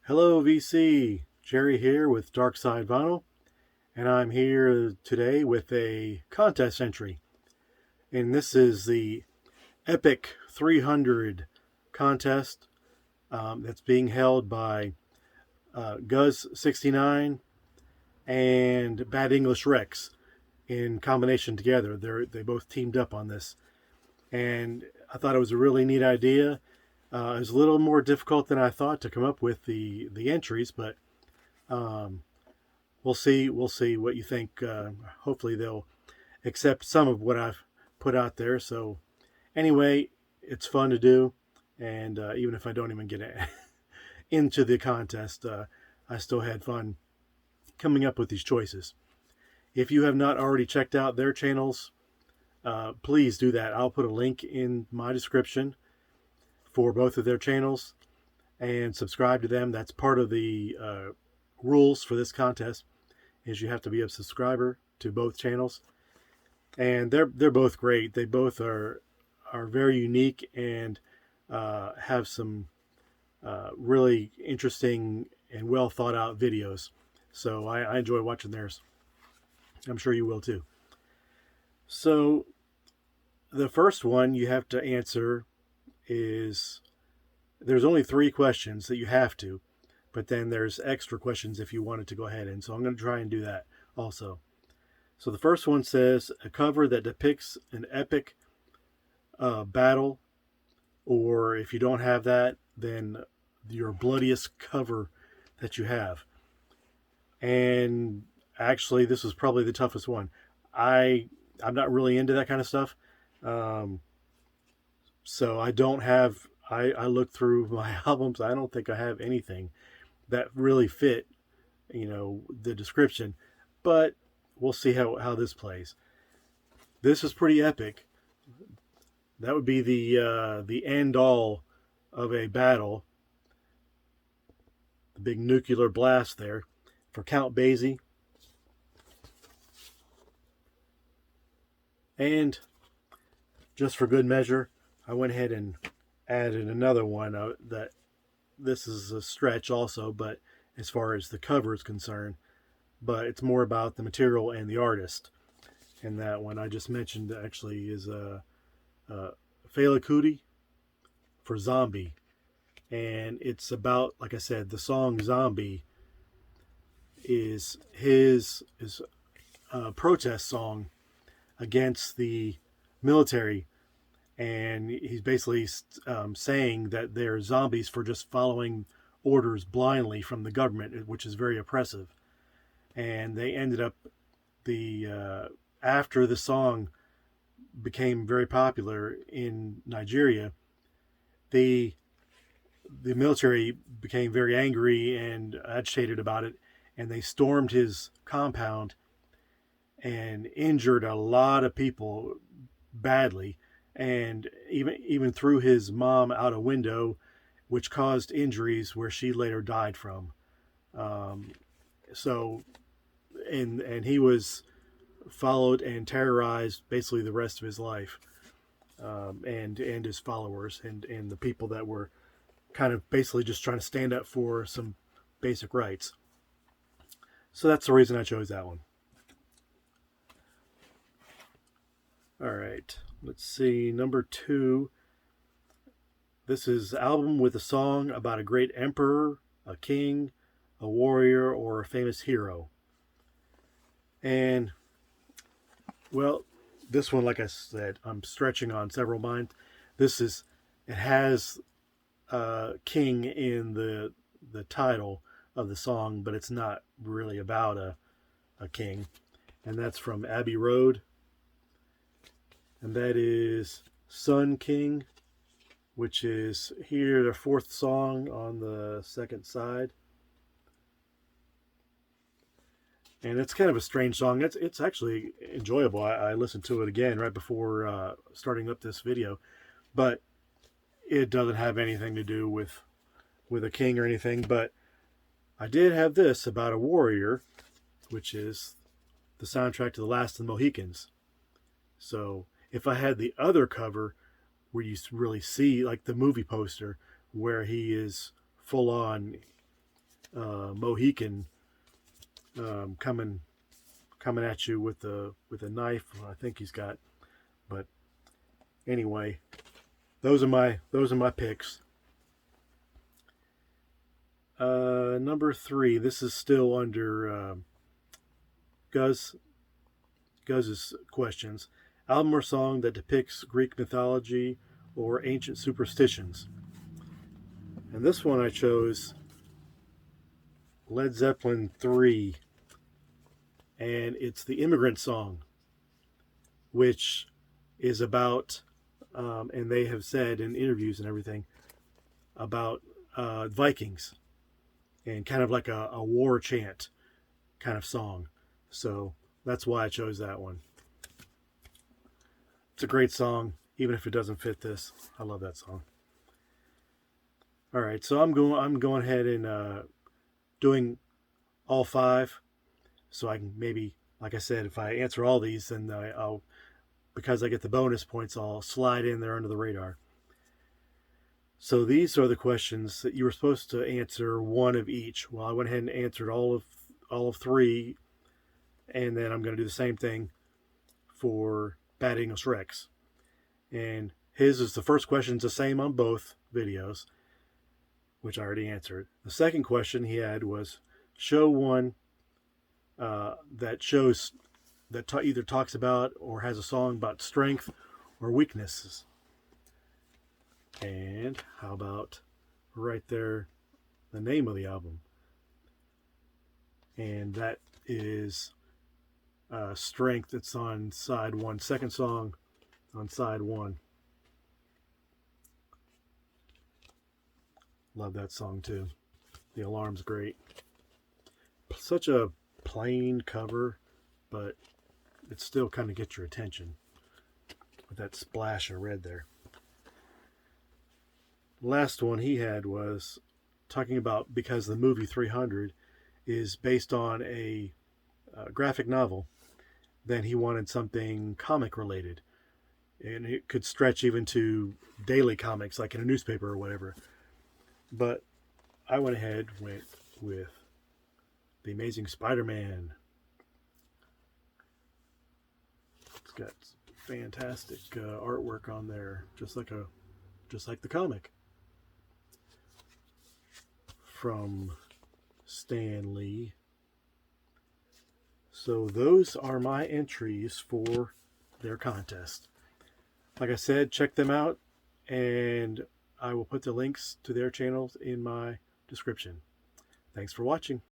Hello, VC. Jerry here with Dark Side Vinyl, and I'm here today with a contest entry. And this is the Epic 300 contest that's being held by Guz69 and Bad English Rex in combination together. They both teamed up on this, and I thought it was a really neat idea. It was a little more difficult than I thought to come up with the entries, but um, we'll see. We'll see what you think. Hopefully, they'll accept some of what I've put out there. So, anyway, it's fun to do, and even if I don't even get into the contest, I still had fun coming up with these choices. If you have not already checked out their channels, please do that. I'll put a link in my description for both of their channels and subscribe to them. That's part of the rules for this contest is you have to be a subscriber to both channels. And they're both great. They both are very unique and have some really interesting and well thought out videos. So I enjoy watching theirs. I'm sure you will too. So the first one you have to answer is there's only 3 questions that you have to, but then there's extra questions if you wanted to go ahead. And so I'm going to try and do that also. So the first one says a cover that depicts an epic battle, or if you don't have that, then your bloodiest cover that you have. And actually, this was probably the toughest one. I'm not really into that kind of stuff. So I don't have, I looked through my albums. I don't think I have anything that really fit, the description, but we'll see how this plays. This is pretty epic. That would be the end all of a battle. The big nuclear blast there for Count Basie. And just for good measure, I went ahead and added another one that this is a stretch also, but as far as the cover is concerned, but it's more about the material and the artist. And that one I just mentioned actually is Fela Kuti for Zombie. And it's about, like I said, the song Zombie is his protest song against the military, and he's basically saying that they're zombies for just following orders blindly from the government, which is very oppressive. And they ended up after the song became very popular in Nigeria, the military became very angry and agitated about it, and they stormed his compound and injured a lot of people badly, and even threw his mom out a window, which caused injuries where she later died from. So, and he was followed and terrorized basically the rest of his life, and his followers and the people that were kind of basically just trying to stand up for some basic rights. So that's the reason I chose that one. All right, let's see. Number 2. This is an album with a song about a great emperor, a king, a warrior, or a famous hero. And, well, this one, like I said, I'm stretching on several minds. It has king in the title of the song, but it's not really about a king. And that's from Abbey Road. And that is Sun King, which is here the 4th song on the 2nd side. And it's kind of a strange song. It's actually enjoyable. I listened to it again right before starting up this video, but it doesn't have anything to do with a king or anything. But I did have this about a warrior, which is the soundtrack to The Last of the Mohicans. So if I had the other cover where you really see like the movie poster where he is full on Mohican coming at you with a knife. I think he's got. But anyway, those are my picks. Number 3. This is still under Guz's questions. Album or song that depicts Greek mythology or ancient superstitions. And this one I chose Led Zeppelin 3, and it's the Immigrant Song, which is about, and they have said in interviews and everything, about Vikings, and kind of like a war chant kind of song. So that's why I chose that one. It's a great song, even if it doesn't fit this. I love that song. All right, so I'm going ahead and doing all 5, so I can maybe, like I said, if I answer all these, then I'll, because I get the bonus points, I'll slide in there under the radar. So these are the questions that you were supposed to answer one of each. Well, I went ahead and answered all of 3, and then I'm going to do the same thing for Bad English Rex. And his is the first question's the same on both videos, which I already answered. The second question he had was show one that shows that either talks about or has a song about strength or weaknesses. And how about right there, the name of the album? And that is Strength. It's on side 1. Second song on side 1. Love that song too. The alarm's great. Such a plain cover, but it still kind of gets your attention with that splash of red there. Last one he had was talking about, because the movie 300 is based on a graphic novel, then he wanted something comic related, and it could stretch even to daily comics like in a newspaper or whatever. But I went with The Amazing Spider-Man. It's got fantastic artwork on there, just like the comic from Stan Lee. So those are my entries for their contest. Like I said, check them out, and I will put the links to their channels in my description. Thanks for watching.